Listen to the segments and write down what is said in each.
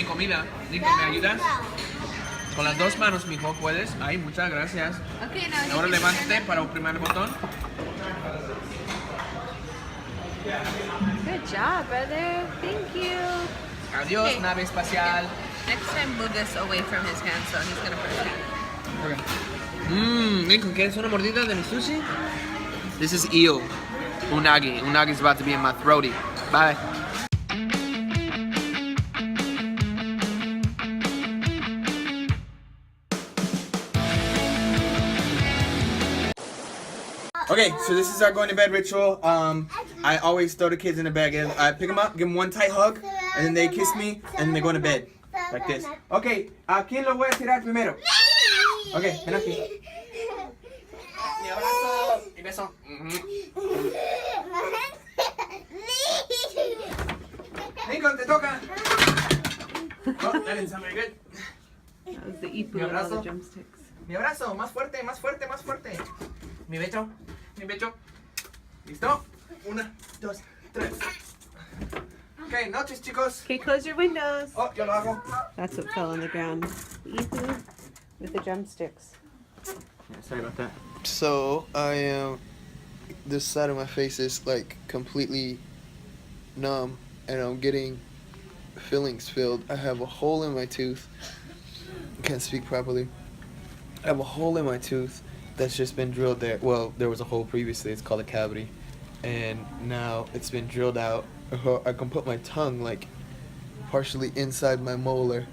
mi comida. Nico, ¿me ayudas? Con las dos manos, mijo, ¿puedes? Ay, muchas gracias. Okay, now Ahora levántate para oprimir el botón. Good job, brother. Thank you. Adiós, Okay. nave espacial. Next time, move this away from his hand so he's gonna put it back. Okay. Nico, ¿quieres una mordida de mi sushi? This is eel. Unagi. Unagi's about to be in my throaty. Bye. Okay, so this is our going to bed ritual. I always throw the kids in the bed. I pick them up, give them one tight hug, and then they kiss me, and then they go to bed. Like this. Okay, ¿a quién lo voy a tirar primero? Okay, ven aquí. Mi abrazo y beso. Nico, te toca. Oh, that didn't sound very good. That was the ipu of all the drumsticks. Mi abrazo, más fuerte, más fuerte, más fuerte. Mi becho, mi becho. ¿Listo? 1, 2, 3. Okay, noches, chicos. Okay, close your windows. Oh, yo lo hago. That's what fell on the ground. The ipu with the drumsticks. Yeah, sorry about that. So I am. This side of my face is like completely numb, and I'm getting fillings filled. I have a hole in my tooth. I can't speak properly. I have a hole in my tooth that's just been drilled there. Well, there was a hole previously. It's called a cavity, and now it's been drilled out. I can put my tongue like partially inside my molar.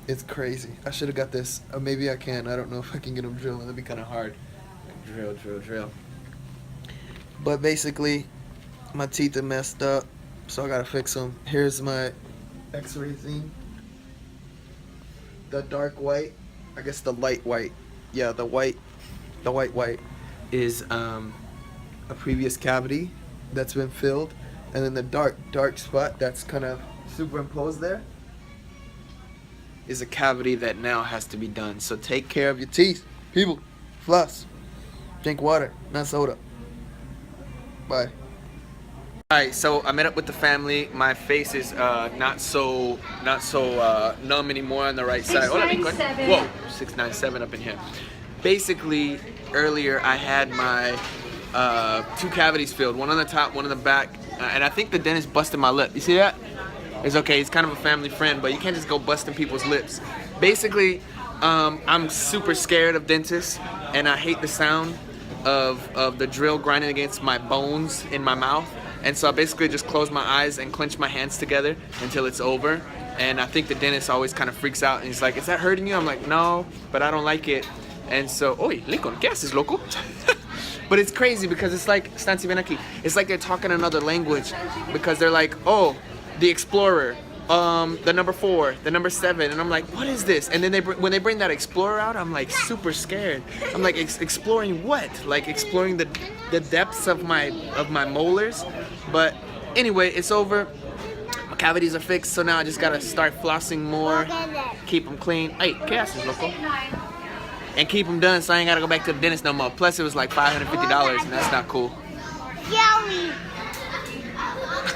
It's crazy. I should have got this. Maybe I can. I don't know if I can get them drilled. That'd be kind of hard. Drill, drill, drill. But basically, my teeth are messed up, so I gotta fix them. Here's my X-ray thing. The dark white, I guess the light white. Yeah, the white is a previous cavity that's been filled, and then the dark spot that's kind of superimposed there is a cavity that now has to be done. So take care of your teeth, people. Floss. Drink water, not soda. Bye. Alright, so I met up with the family. My face is not so numb anymore on the right side. Hola, Nico. Whoa, 697 up in here. Basically, earlier I had my 2 cavities filled, one on the top, one on the back, and I think the dentist busted my lip. You see that? It's okay. He's kind of a family friend, but you can't just go busting people's lips. Basically, I'm super scared of dentists, and I hate the sound of the drill grinding against my bones in my mouth. And so I basically just close my eyes and clench my hands together until it's over. And I think the dentist always kind of freaks out and he's like, "Is that hurting you?" I'm like, "No, but I don't like it." And so, oy, Lincoln, ¿qué haces, loco? But it's crazy because it's like, Stancy, ven aquí. It's like they're talking another language because they're like, "Oh, the explorer, the number 4, the number 7," and I'm like, "What is this?" And then when they bring that explorer out, I'm like super scared. I'm like, exploring what? Like exploring the depths of my molars. But anyway, it's over. My cavities are fixed, so now I just gotta start flossing more, keep them clean. Hey, ¿qué haces, loco? And keep them done, so I ain't gotta go back to the dentist no more. Plus, it was like $550, and that's not cool. Joey.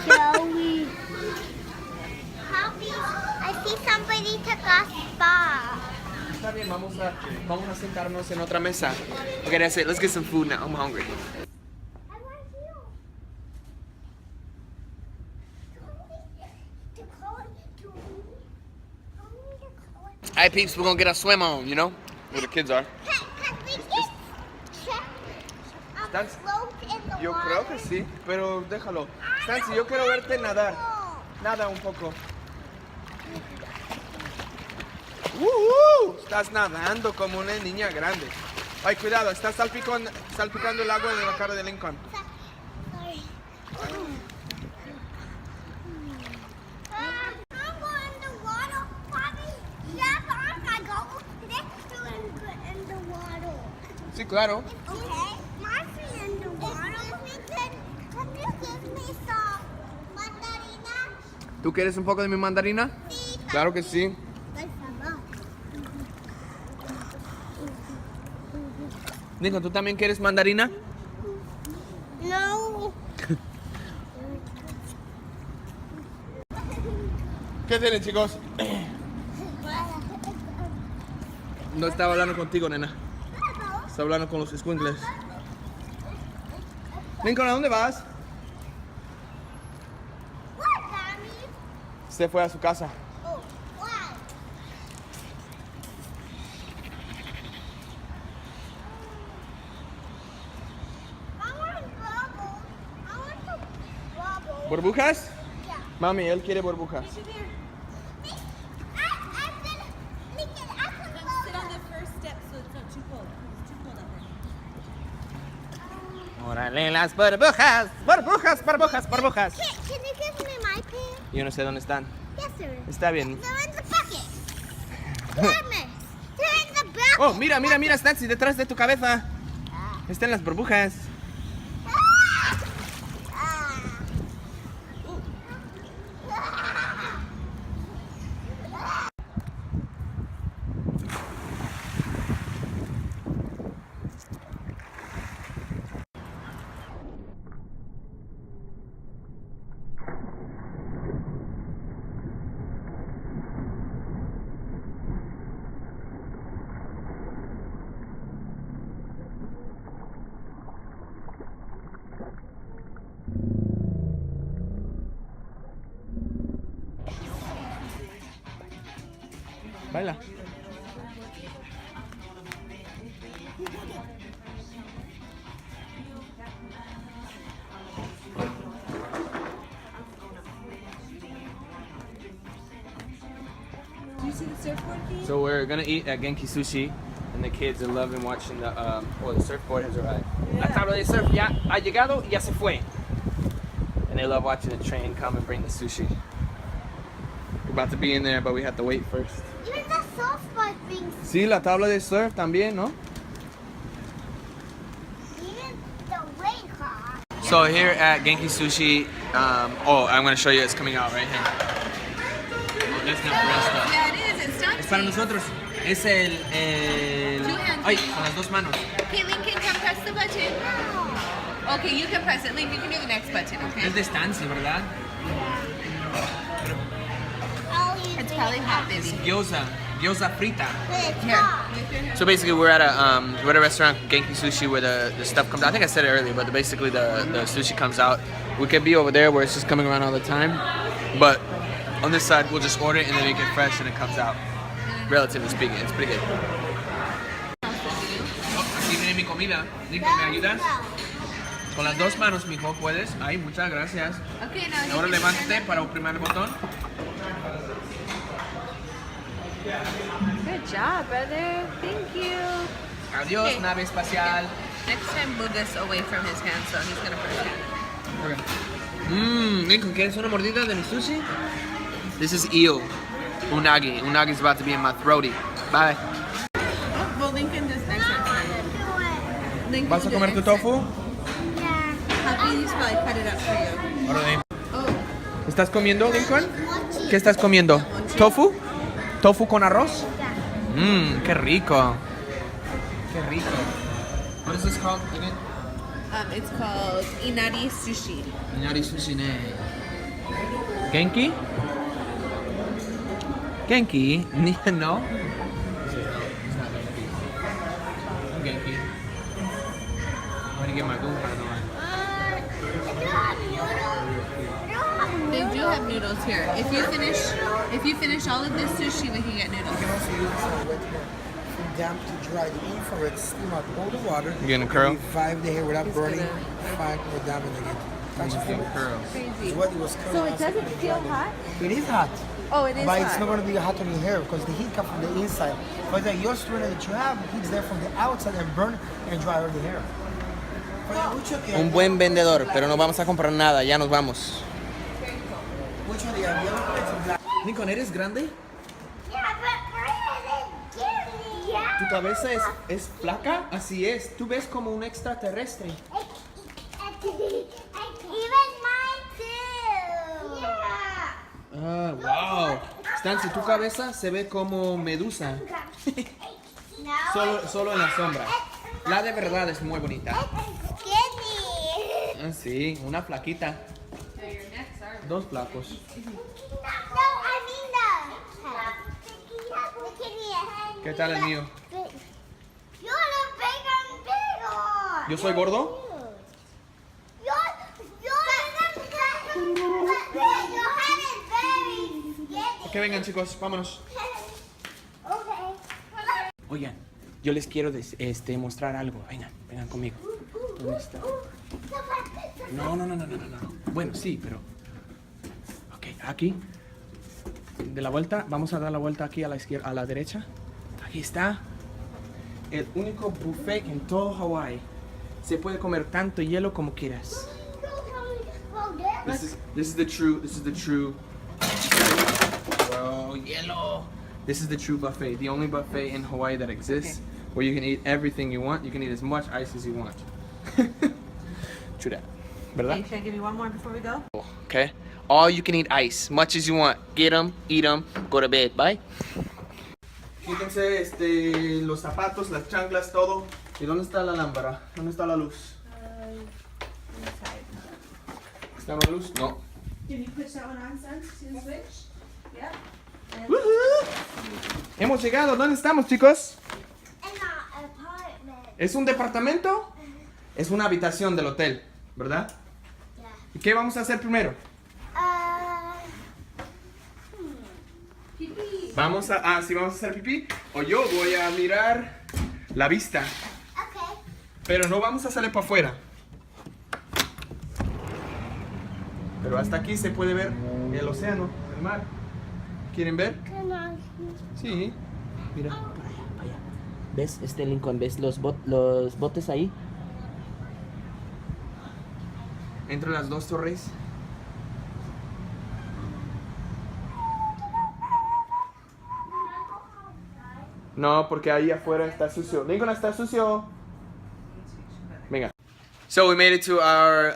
Joey. I see somebody took a spa. Está bien, vamos a sentarnos en otra mesa. Okay, that's it. Let's get some food now. I'm hungry. Alright, peeps, we're gonna get a swim on, you know? Where the kids are. Yo creo que sí, pero déjalo. Stancy, yo quiero verte nadar. Nada un poco. Estás nadando como una niña grande. Ay, cuidado, estás salpicando el agua de la cara de Lincoln. Sí, claro. ¿Tú quieres un poco de mi mandarina? Sí. Claro que sí. Nico, ¿tú también quieres mandarina? No. ¿Qué tienen, chicos? No estaba hablando contigo, nena. Estaba hablando con los squinkles. Lincoln, ¿a dónde vas? What, Mommy? Se fue a su casa. Oh, why? I want bubbles. I want some bubbles. ¿Burbujas? Yeah. Mami, él quiere burbujas. I said, Lincoln, I can Sit on the first step so it's not too cold. It's too cold out there. Órale, las burbujas. Burbujas, burbujas, burbujas. Can you give me my pen? Yo no sé dónde están. Yes, sir. Está bien. They're in the bucket. Goodness. They're in the bucket. Oh, mira, mira, mira, Stancy, detrás de tu cabeza. Están las burbujas. Baila. Do you see the surfboard game? So we're gonna eat at Genki Sushi, and the kids are loving watching the surfboard has arrived. La tabla de surf ya ha llegado y ya se fue. And they love watching the train come and bring the sushi. We're about to be in there, but we have to wait first. Even the softball things. Sí, la tabla de surf también, ¿no? Even the wing car. So here at Genki Sushi, I'm gonna show you. It's coming out right here. Oh, that's not for us though. Yeah, it is. It's not. Es para nosotros. Es el Two hands. ay, con las dos manos. Okay, Lincoln, come press the button. Okay, you can press it. Lincoln, you can do the next button, okay? Es de Stancy, ¿verdad? I'll use It's probably hot, baby. Gyoza frita. It's Here. hot. So basically, we're at a restaurant, Genki Sushi, where the stuff comes out. I think I said it earlier, but basically the sushi comes out. We could be over there where it's just coming around all the time, but on this side we'll just order it and then make it fresh and it comes out. Relatively speaking, it's pretty good. Oh, aquí viene mi comida. Nico, ¿me ayudas? Con las dos manos, mijo, ¿puedes? Ay, muchas gracias. Okay, now you Ahora can levántate para oprimir el botón. Good job, brother. Thank you. Adiós, Okay. nave espacial. Next time, move this away from his hand so he's gonna press it. Okay. Lincoln, ¿quieres una mordida de mi sushi? This is eel. Unagi. Unagi's about to be in my throaty. Bye. Oh, well, Lincoln does next time. Lincoln ¿Vas a will do comer tu next time. tofu? Yeah. Happy, he's probably cut it up for you. Órale. Oh, ¿Estás comiendo, Lincoln? ¿Qué estás comiendo? ¿Tofu? ¿Tofu con arroz? Mmm, qué rico. Qué rico. What is this called again? it's called Inari Sushi. Inari sushi ne. Genki? Genki? No? Genki. I'm gonna get my goon by the way. They do have noodles here. If you finish all of this sushi, we can get You can noodles. also use this on wet milk. From damp to dry, the infrared steam out all the water. You getting a curl? Revive the hair without He's burning, gonna- fine, or damping again. That's You get a curl. Crazy. what it was curling So it last doesn't week. feel hot? It is hot, Oh, it is but hot. it's not going to be hot on your hair because the heat comes from the inside. But the your strainer that you have, the heat's there from the outside and burn and dry all the hair. Which one do you Un have? buen vendedor, pero no vamos a comprar nada, ya nos vamos. Which one do you have? Yellow pants and black? Lincoln, ¿eres grande? Yeah, but Brandon, give me. Yeah. ¿Tu cabeza es flaca? Así es. Tú ves como un extraterrestre. Even mine too. Yeah. Ah, wow. Stancy, tu cabeza se ve como medusa. No. Solo en la sombra. La de verdad es muy bonita. It's skinny. Ah, sí, una flaquita. Dos flacos. No, I mean the kidney. ¿Qué tal el mío? Good. ¿Yo soy gordo? Ok, vengan chicos, vámonos. Oigan, yo les quiero mostrar algo. Vengan conmigo. ¿Dónde está? No. Bueno, sí, pero... Ok, aquí. De la vuelta, vamos a dar la vuelta aquí a la izquierda, a la derecha. Aquí está. El único buffet en todo Hawái. Se puede comer tanto hielo como quieras. This is the true. Whoa, yellow. This is the true buffet. The only buffet in Hawaii that exists, where you can eat everything you want. You can eat as much ice as you want. True that. ¿Verdad? Okay, should I give you one more before we go? Okay. All you can eat ice, much as you want. Get them, eat them, go to bed. Bye. Quítense los zapatos, las chanclas, todo. ¿Y dónde está la lámpara? ¿Dónde está la luz? ¿Está la luz? No. Can you push that one on, son? See the switch? Yeah. Hemos llegado. ¿Dónde estamos, chicos? In our apartment. ¿Es un departamento? Es una habitación del hotel, ¿verdad? Yeah. ¿Y qué vamos a hacer primero? Vamos a hacer pipí. O yo voy a mirar la vista. Okay. Pero no vamos a salir para afuera. Pero hasta aquí se puede ver el océano, el mar. ¿Quieren ver? Can I? Sí. Mira. Para allá. ¿Ves, Lincoln? ¿Ves los botes ahí? Entre las dos torres. No, porque ahí afuera está sucio. Lincoln está sucio. Venga. So we made it to our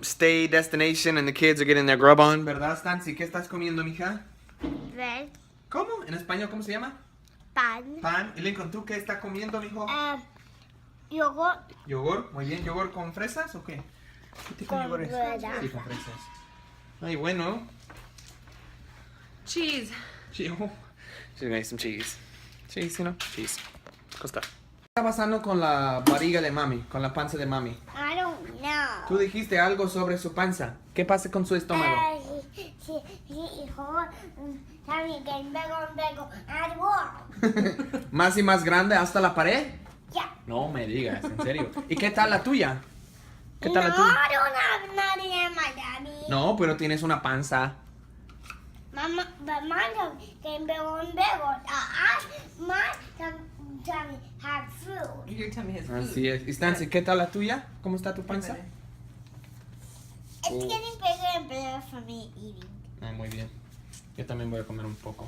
stay destination and the kids are getting their grub on. ¿Verdad, Stancy? ¿Qué estás comiendo, mija? Bread. ¿Cómo? ¿En español cómo se llama? Pan. Pan. ¿Y Lincoln, tú qué estás comiendo, mijo? Yogurt. Yogur. Muy bien. ¿Yogur con fresas o qué? ¿Qué tipo de yogur es? fresas. Sí, con fresas. Ay, bueno. Cheese. She's gonna make some cheese. Cheese, you know? Cheese. Costa. ¿Qué está pasando con la barriga de mami? Con la panza de mami. I don't know. Tú dijiste algo sobre su panza. ¿Qué pasa con su estómago? También que bego, algo. ¿Más y más grande hasta la pared? Yeah. No me digas, en serio. ¿Y qué tal la tuya? ¿Qué No, tal la I tuya? don't have nothing in my tummy. No, pero tienes una panza. Mama, but my tummy can bego. My tummy have food. Your tummy has food. Así es. ¿Y Stancy, qué tal la tuya? ¿Cómo está tu panza? It's getting bigger and bigger for me eating. Ah, muy bien. Yo también voy a comer un poco.